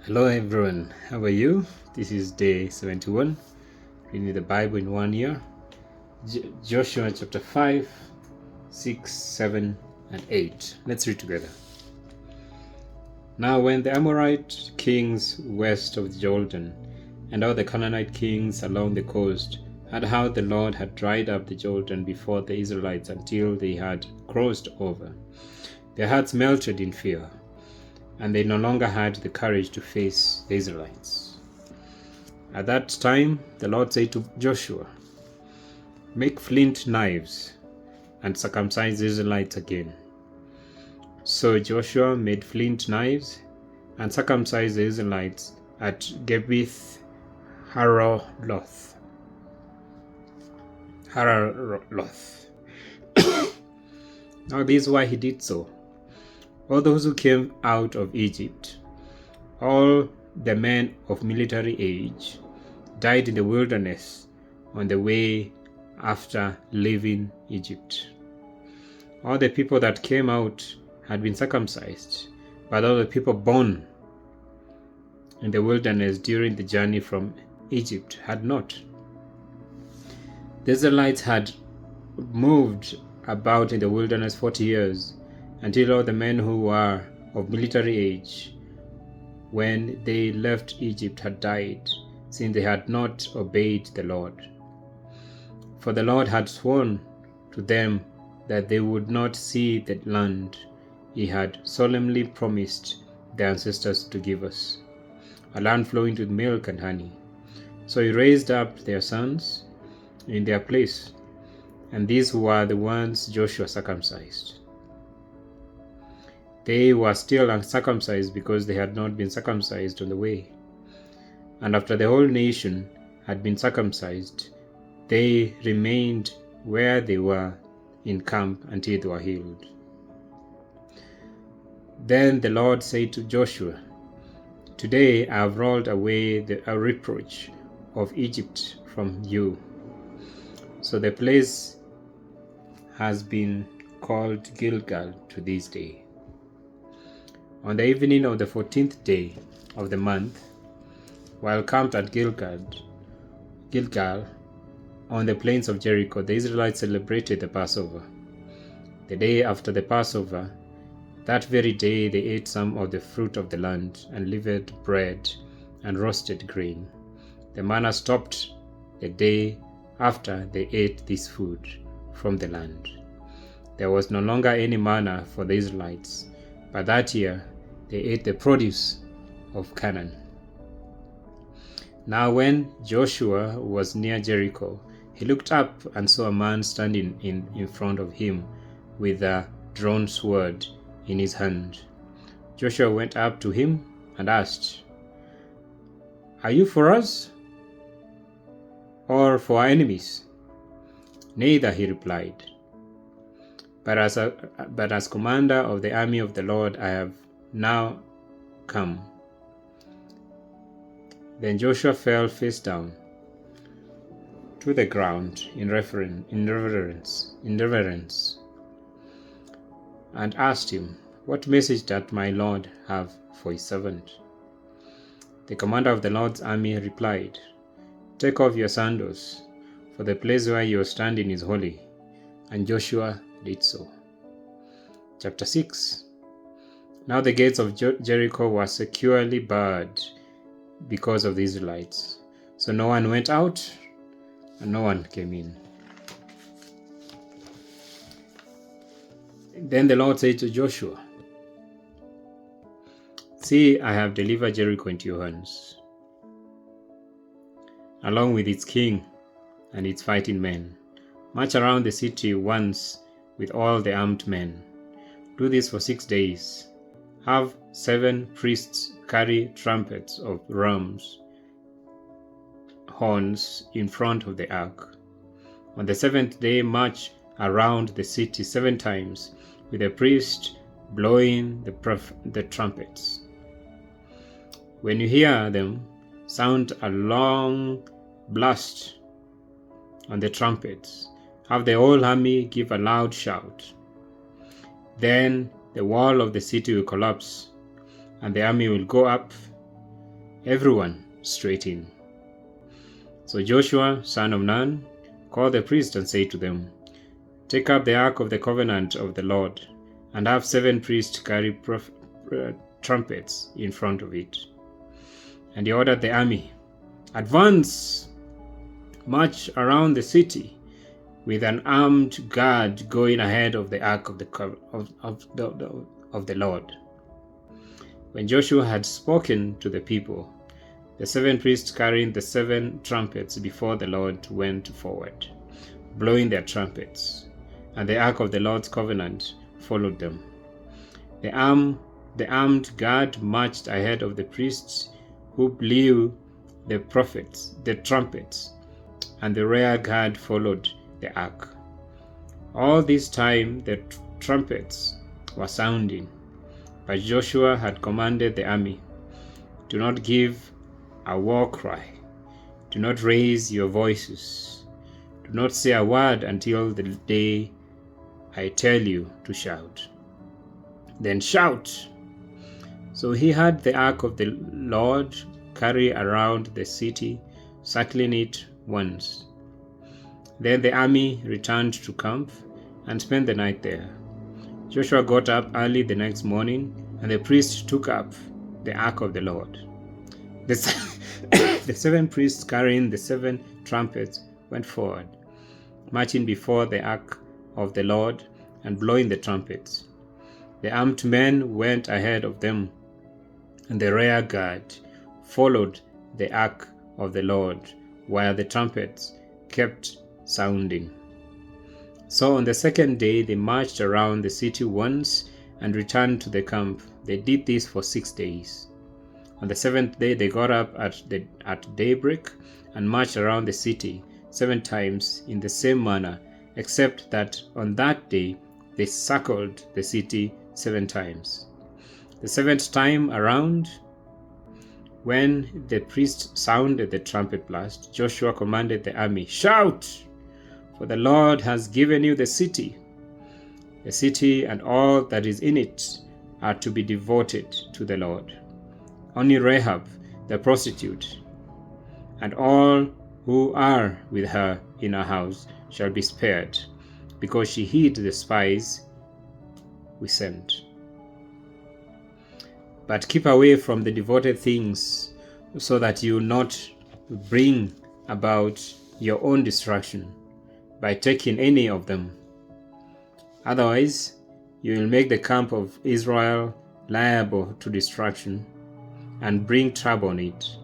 Hello everyone, how are you? This is day 71, reading the Bible in 1 year. Joshua chapter 5, 6, 7, and 8. Let's read together. Now when the Amorite kings west of the Jordan and all the Canaanite kings along the coast heard how the Lord had dried up the Jordan before the Israelites until they had crossed over, their hearts melted in fear, and they no longer had the courage to face the Israelites. At that time, the Lord said to Joshua, "Make flint knives and circumcise the Israelites again." So Joshua made flint knives and circumcised the Israelites at Gebith Haraloth. Now this is why he did so. All those who came out of Egypt, all the men of military age, died in the wilderness on the way after leaving Egypt. All the people that came out had been circumcised, but all the people born in the wilderness during the journey from Egypt had not. The Israelites had moved about in the wilderness 40 years, until all the men who were of military age when they left Egypt had died, since they had not obeyed the Lord. For the Lord had sworn to them that they would not see the land he had solemnly promised their ancestors to give us, a land flowing with milk and honey. So he raised up their sons in their place, and these were the ones Joshua circumcised. They were still uncircumcised because they had not been circumcised on the way. And after the whole nation had been circumcised, they remained where they were in camp until they were healed. Then the Lord said to Joshua, "Today I have rolled away the reproach of Egypt from you." So the place has been called Gilgal to this day. On the evening of the 14th day of the month, while camped at Gilgal on the plains of Jericho, the Israelites celebrated the Passover. The day after the Passover, that very day they ate some of the fruit of the land, and leavened bread and roasted grain. The manna stopped the day after they ate this food from the land. There was no longer any manna for the Israelites, but that year they ate the produce of Canaan. Now when Joshua was near Jericho, he looked up and saw a man standing in front of him with a drawn sword in his hand. Joshua went up to him and asked, "Are you for us or for our enemies?" "Neither," he replied, but as commander of the army of the Lord I have now come." Then Joshua fell face down to the ground in reverence and asked him, "What message does my Lord have for his servant?" The commander of the Lord's army replied, "Take off your sandals, for the place where you are standing is holy." And Joshua did so. Chapter 6. Now the gates of Jericho were securely barred because of the Israelites, so no one went out and no one came in. Then the Lord said to Joshua, "See, I have delivered Jericho into your hands, along with its king and its fighting men. March around the city once with all the armed men. Do this for 6 days. Have 7 priests carry trumpets of ram's horns in front of the ark. On the 7th day, march around the city 7 times, with a priest blowing the trumpets. When you hear them, sound a long blast on the trumpets. Have the whole army give a loud shout. Then the wall of the city will collapse, and the army will go up everyone straight in. So Joshua, son of Nun, called the priests and said to them, "Take up the ark of the covenant of the Lord, and have 7 priests carry trumpets in front of it." And he ordered the army, "Advance, march around the city, with an armed guard going ahead of the ark of the Lord." When Joshua had spoken to the people, the 7 priests carrying the 7 trumpets before the Lord went forward, blowing their trumpets, and the ark of the Lord's covenant followed them. The armed guard marched ahead of the priests, who blew the trumpets, and the rear guard followed the ark. All this time the trumpets were sounding, but Joshua had commanded the army, "Do not give a war cry. Do not raise your voices. Do not say a word until the day I tell you to shout. Then shout." So he had the ark of the Lord carry around the city, circling it once. Then the army returned to camp and spent the night there. Joshua got up early the next morning, and the priests took up the ark of the Lord. The 7 priests carrying the 7 trumpets went forward, marching before the ark of the Lord and blowing the trumpets. The armed men went ahead of them, and the rear guard followed the ark of the Lord, while the trumpets kept sounding. So on the second day they marched around the city once and returned to the camp. They did this for 6 days. On the 7th day they got up at daybreak and marched around the city 7 times in the same manner, except that on that day they circled the city 7 times. The 7th time around, when the priest sounded the trumpet blast, Joshua commanded the army, "Shout, for the Lord has given you the city. The city and all that is in it are to be devoted to the Lord. Only Rahab, the prostitute, and all who are with her in her house shall be spared, because she hid the spies we sent. But keep away from the devoted things, so that you will not bring about your own destruction by taking any of them. Otherwise, you will make the camp of Israel liable to destruction and bring trouble on it.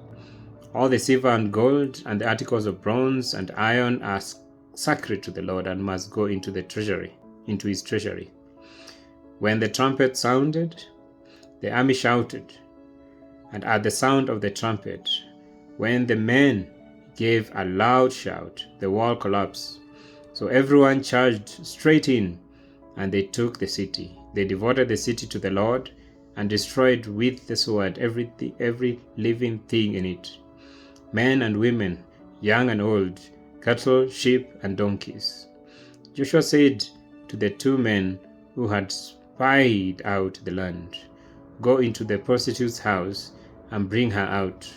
All the silver and gold and the articles of bronze and iron are sacred to the Lord and must go into his treasury." When the trumpet sounded, the army shouted, and at the sound of the trumpet, when the men gave a loud shout, the wall collapsed. So everyone charged straight in, and they took the city. They devoted the city to the Lord and destroyed with the sword every living thing in it, men and women, young and old, cattle, sheep, and donkeys. Joshua said to the 2 men who had spied out the land, "Go into the prostitute's house and bring her out,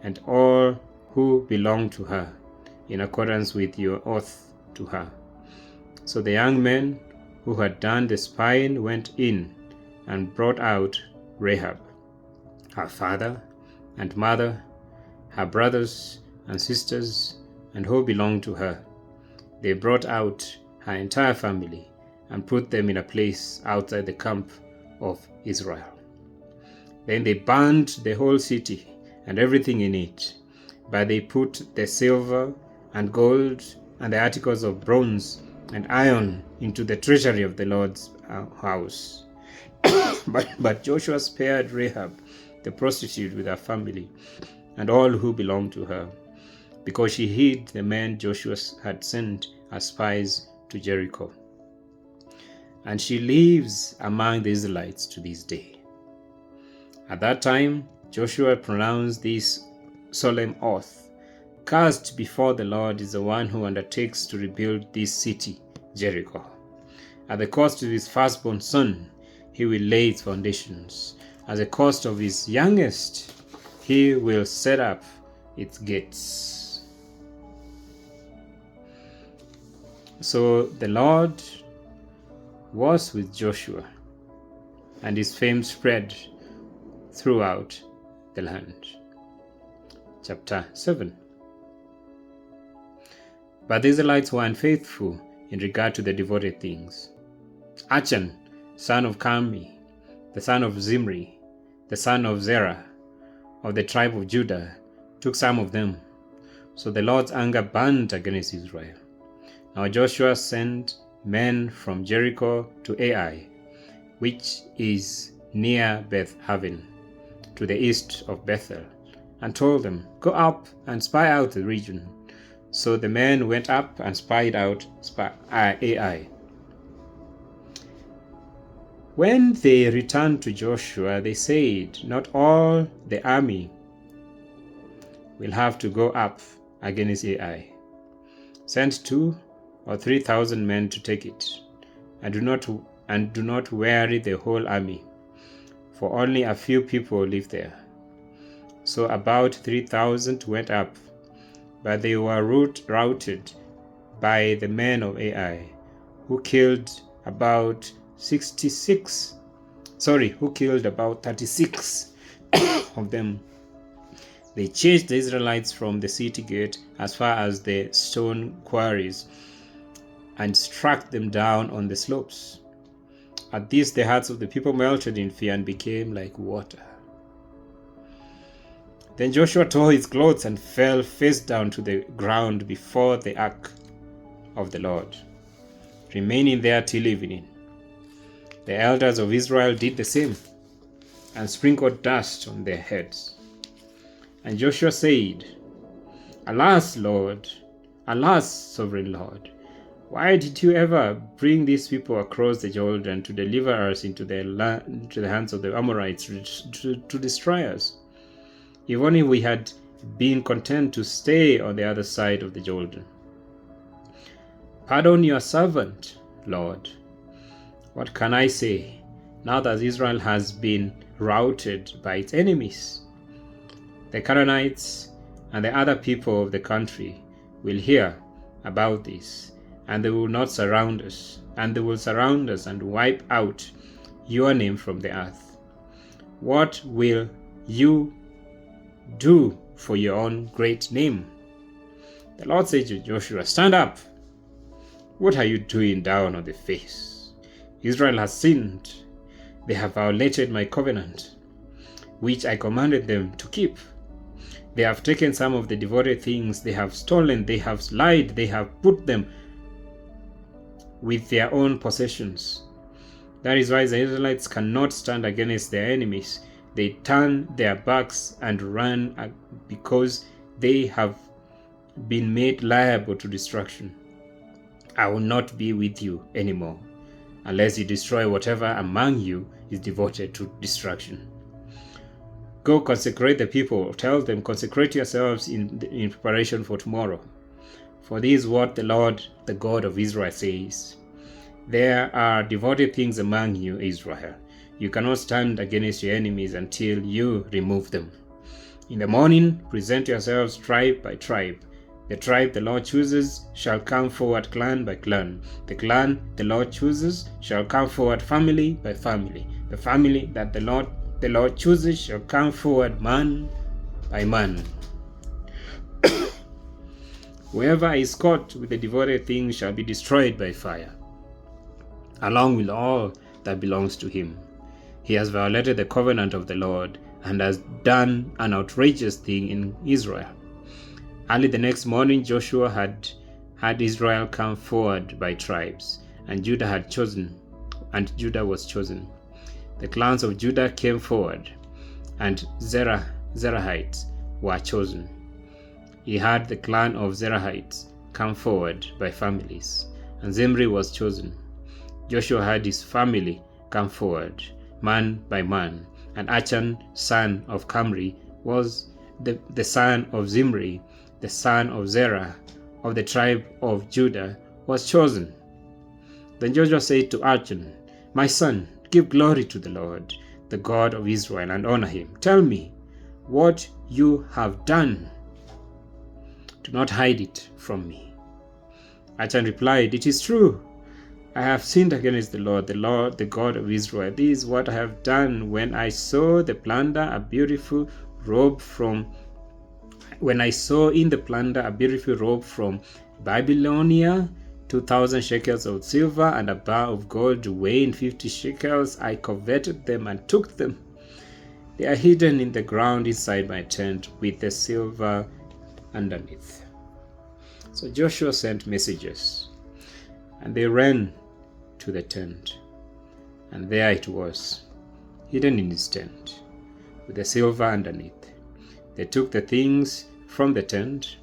and all who belong to her, in accordance with your oath to her." So the young men who had done the spying went in and brought out Rahab, her father and mother, her brothers and sisters, and who belonged to her. They brought out her entire family and put them in a place outside the camp of Israel. Then they burned the whole city and everything in it, but they put the silver and gold and the articles of bronze and iron into the treasury of the Lord's house. But Joshua spared Rahab, the prostitute, with her family and all who belonged to her, because she hid the men Joshua had sent as spies to Jericho. And she lives among the Israelites to this day. At that time, Joshua pronounced this solemn oath: "Cursed before the Lord is the one who undertakes to rebuild this city, Jericho. At the cost of his firstborn son, he will lay its foundations. At the cost of his youngest, he will set up its gates. So the Lord was with Joshua, and his fame spread throughout the land. Chapter 7. But the Israelites were unfaithful in regard to the devoted things. Achan, son of Carmi, the son of Zimri, the son of Zerah, of the tribe of Judah, took some of them. So the Lord's anger burned against Israel. Now Joshua sent men from Jericho to Ai, which is near Beth Aven, to the east of Bethel, and told them, "Go up and spy out the region." So the men went up and spied out Ai. When they returned to Joshua, they said, "Not all the army will have to go up against Ai. Send 2,000 or 3,000 men to take it, and do not weary the whole army, for only a few people live there." So about 3,000 went up, but they were routed by the men of Ai, who killed about 36 of them. They chased the Israelites from the city gate as far as the stone quarries and struck them down on the slopes. At this the hearts of the people melted in fear and became like water. Then Joshua tore his clothes and fell face down to the ground before the ark of the Lord, remaining there till evening. The elders of Israel did the same, and sprinkled dust on their heads. And Joshua said, "Alas, Lord, alas, sovereign Lord, why did you ever bring these people across the Jordan to deliver us into the hands of the Amorites to destroy us? If only we had been content to stay on the other side of the Jordan. Pardon your servant, Lord. What can I say, now that Israel has been routed by its enemies? The Canaanites and the other people of the country will hear about this, and they will surround us and wipe out your name from the earth. What will you do for your own great name?" The Lord said to Joshua, "Stand up. What are you doing down on the face? Israel has sinned. They have violated my covenant, which I commanded them to keep. They have taken some of the devoted things, they have stolen, they have lied, they have put them with their own possessions. That is why the Israelites cannot stand against their enemies. They turn their backs and run because they have been made liable to destruction. I will not be with you anymore, unless you destroy whatever among you is devoted to destruction. Go consecrate the people. Tell them, consecrate yourselves in preparation for tomorrow. For this is what the Lord, the God of Israel, says. There are devoted things among you, Israel. You cannot stand against your enemies until you remove them. In the morning, present yourselves tribe by tribe. The tribe the Lord chooses shall come forward clan by clan. The clan the Lord chooses shall come forward family by family. The family that the Lord chooses shall come forward man by man. Whoever is caught with the devoted things shall be destroyed by fire, along with all that belongs to him. He has violated the covenant of the Lord and has done an outrageous thing in Israel. Early the next morning, Joshua had Israel come forward by tribes, and Judah was chosen. The clans of Judah came forward, and Zerahites were chosen. He had the clan of Zerahites come forward by families, and Zimri was chosen. Joshua had his family come forward, man by man, and Achan, son of Carmi, was the son of Zimri, the son of Zerah, of the tribe of Judah, was chosen. Then Joshua said to Achan, "My son, give glory to the Lord, the God of Israel, and honor him. Tell me, what you have done. Do not hide it from me." Achan replied, "It is true. I have sinned against the Lord, the God of Israel. This is what I have done when I saw in the plunder a beautiful robe from Babylonia, 2,000 shekels of silver and a bar of gold weighing 50 shekels. I coveted them and took them. They are hidden in the ground inside my tent with the silver underneath." So Joshua sent messengers, and they ran to the tent, and there it was, hidden in his tent, with the silver underneath. They took the things from the tent,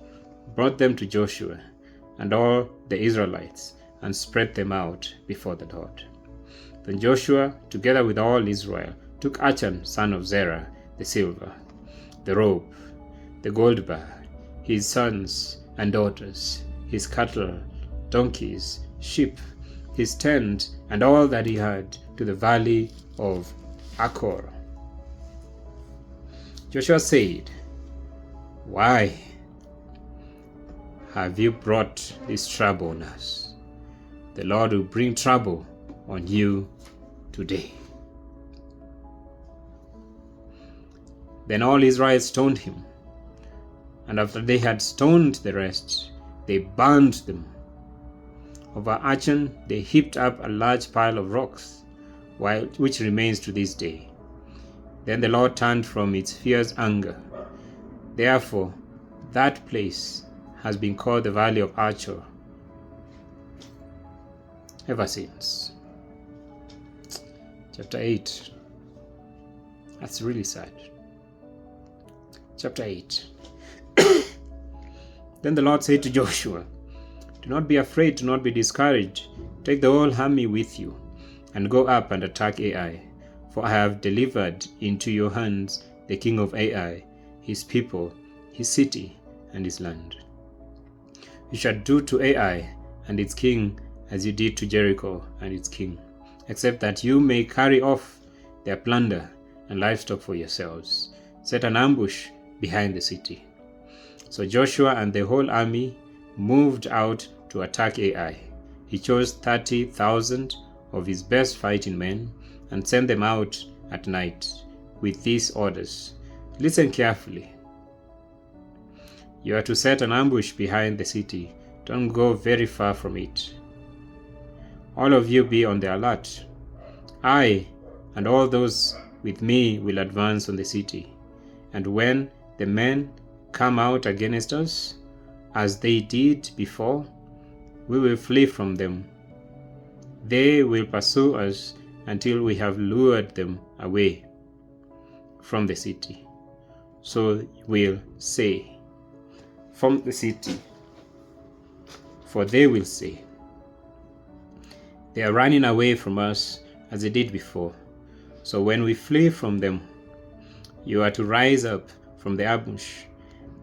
brought them to Joshua and all the Israelites, and spread them out before the Lord. Then Joshua, together with all Israel, took Achan, son of Zerah, the silver, the robe, the gold bar, his sons and daughters, his cattle, donkeys, sheep, his tent, and all that he had, to the valley of Achor. Joshua said, "Why have you brought this trouble on us? The Lord will bring trouble on you today." Then all Israel stoned him, and after they had stoned the rest, they burned them. Over Achan they heaped up a large pile of rocks, which remains to this day. Then the Lord turned from its fierce anger. Therefore that place has been called the Valley of Achor ever since. Chapter 8. That's really sad. Chapter 8. Then the Lord said to Joshua, "Do not be afraid, do not be discouraged. Take the whole army with you, and go up and attack Ai. For I have delivered into your hands the king of Ai, his people, his city, and his land. You shall do to Ai and its king as you did to Jericho and its king, except that you may carry off their plunder and livestock for yourselves. Set an ambush behind the city." So Joshua and the whole army moved out to attack Ai. He chose 30,000 of his best fighting men and sent them out at night with these orders. Listen carefully. You are to set an ambush behind the city. Don't go very far from it. All of you be on the alert. I and all those with me will advance on the city. And when the men come out against us, as they did before, we will flee from them. They will pursue us until we have lured them away from the city. So we'll say, from the city, for they will say, they are running away from us as they did before. So when we flee from them, you are to rise up from the ambush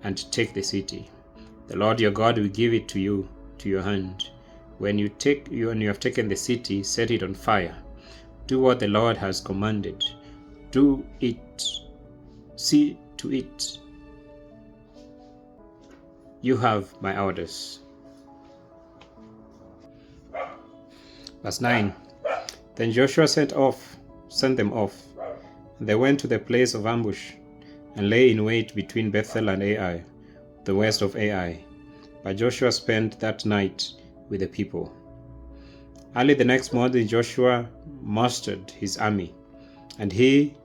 and take the city. The Lord your God will give it to you, to your hand. When you have taken the city, set it on fire. Do what the Lord has commanded. Do it. See to it. You have my orders. Verse 9. Then Joshua sent them off. They went to the place of ambush and lay in wait between Bethel and Ai, the west of Ai. But Joshua spent that night with the people. Early the next morning Joshua mustered his army, and he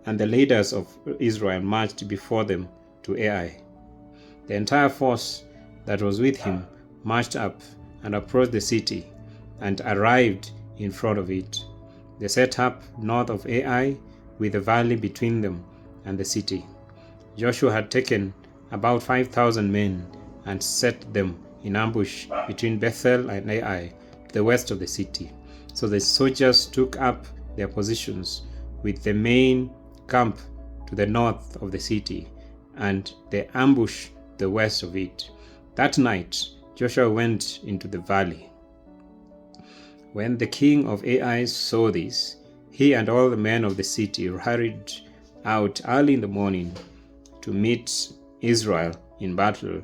and the leaders of Israel marched before them to Ai. The entire force that was with him marched up and approached the city and arrived in front of it. They set up north of Ai with the valley between them and the city. Joshua had taken about 5,000 men and set them in ambush between Bethel and Ai, to the west of the city. So the soldiers took up their positions with the main camp to the north of the city, and they ambushed the west of it. That night Joshua went into the valley. When the king of Ai saw this, he and all the men of the city hurried out early in the morning to meet Israel in battle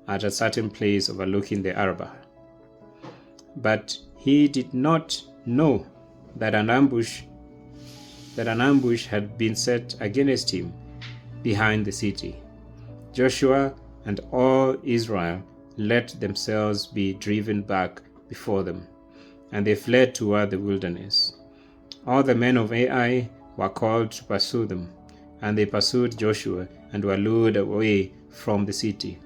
at a certain place overlooking the Arabah. But he did not know that an ambush had been set against him behind the city. Joshua and all Israel let themselves be driven back before them, and they fled toward the wilderness. All the men of Ai were called to pursue them, and they pursued Joshua and were lured away from the city.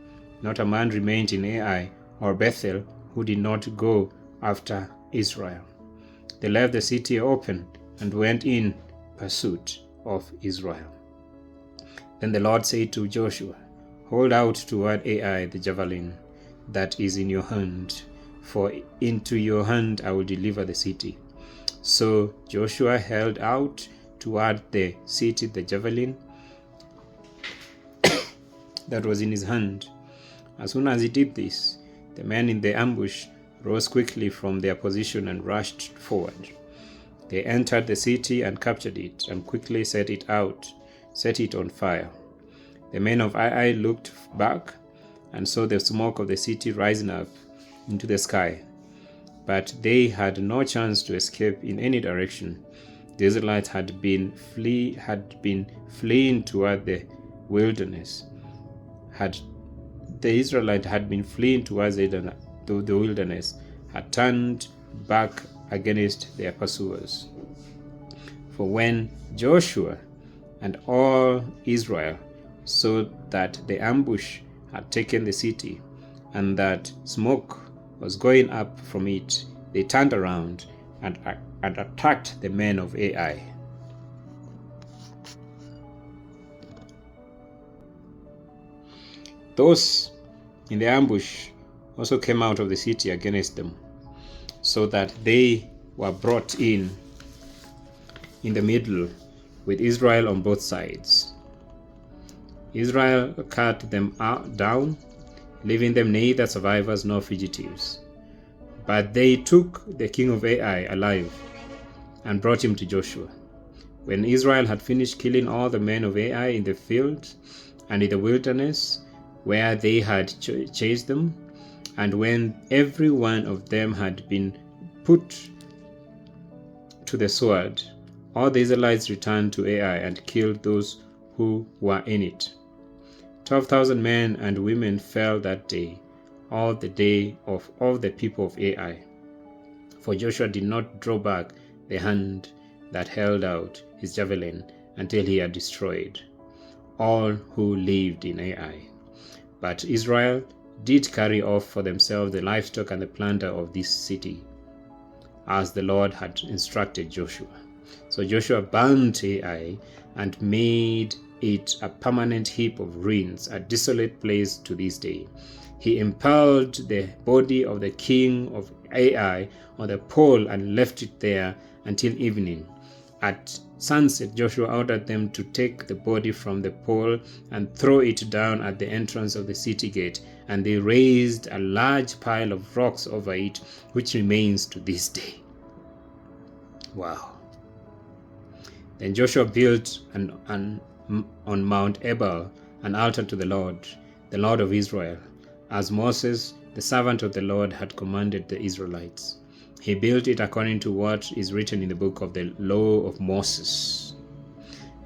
Not a man remained in Ai or Bethel who did not go after Israel. They left the city open and went in pursuit of Israel. Then the Lord said to Joshua, "Hold out toward Ai the javelin that is in your hand, for into your hand I will deliver the city." So Joshua held out toward the city the javelin that was in his hand. As soon as he did this, the men in the ambush rose quickly from their position and rushed forward. They entered the city and captured it, and quickly set it on fire. The men of Ai looked back and saw the smoke of the city rising up into the sky, but they had no chance to escape in any direction. The Israelites had been fleeing toward the wilderness. The Israelites had been fleeing towards the wilderness, had turned back against their pursuers. For when Joshua and all Israel saw that the ambush had taken the city and that smoke was going up from it, they turned around and attacked the men of Ai. Those in the ambush also came out of the city against them, so that they were brought in the middle with Israel on both sides. Israel cut them down, leaving them neither survivors nor fugitives. But they took the king of Ai alive and brought him to Joshua. When Israel had finished killing all the men of Ai in the field and in the wilderness where they had chased them, and when every one of them had been put to the sword, all the Israelites returned to Ai and killed those who were in it. 12,000 men and women fell that day, all the day of all the people of Ai. For Joshua did not draw back the hand that held out his javelin until he had destroyed all who lived in Ai. But Israel did carry off for themselves the livestock and the plunder of this city, as the Lord had instructed Joshua. So Joshua burned Ai and made it a permanent heap of ruins, a desolate place to this day. He impaled the body of the king of Ai on the pole and left it there until evening. At sunset, Joshua ordered them to take the body from the pole and throw it down at the entrance of the city gate, and they raised a large pile of rocks over it, which remains to this day. Wow. Then Joshua built on Mount Ebal an altar to the Lord of Israel, as Moses, the servant of the Lord, had commanded the Israelites. He built it according to what is written in the book of the law of Moses,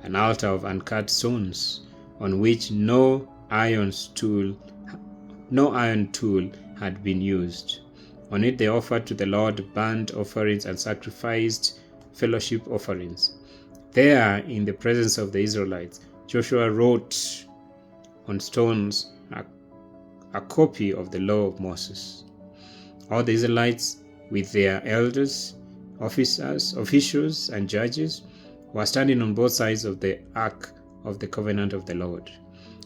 an altar of uncut stones, on which no iron tool had been used. On it they offered to the Lord burnt offerings and sacrificed fellowship offerings. There, in the presence of the Israelites, Joshua wrote on stones a copy of the law of Moses. All the Israelites, with their elders, officials, and judges, were standing on both sides of the ark of the covenant of the Lord,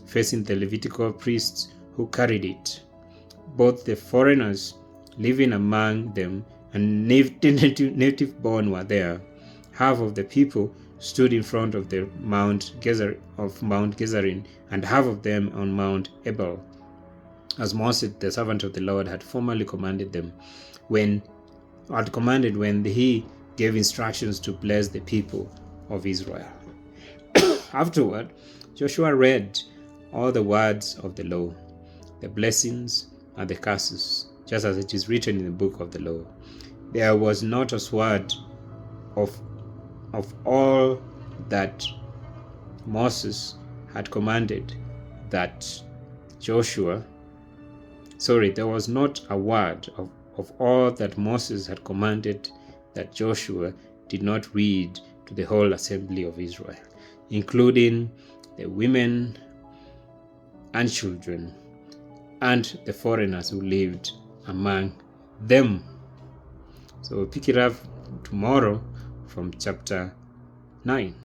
facing the Levitical priests who carried it. Both the foreigners living among them and native-born were there. Half of the people stood in front of the Mount Gerizim, and half of them on Mount Ebal, as Moses, the servant of the Lord, had formerly commanded when he gave instructions to bless the people of Israel. Afterward, Joshua read all the words of the law, the blessings and the curses, just as it is written in the book of the law. There was not a word of all that Moses had commanded that there was not a word of all that Moses had commanded that Joshua did not read to the whole assembly of Israel, including the women and children and the foreigners who lived among them. So we'll pick it up tomorrow from chapter 9.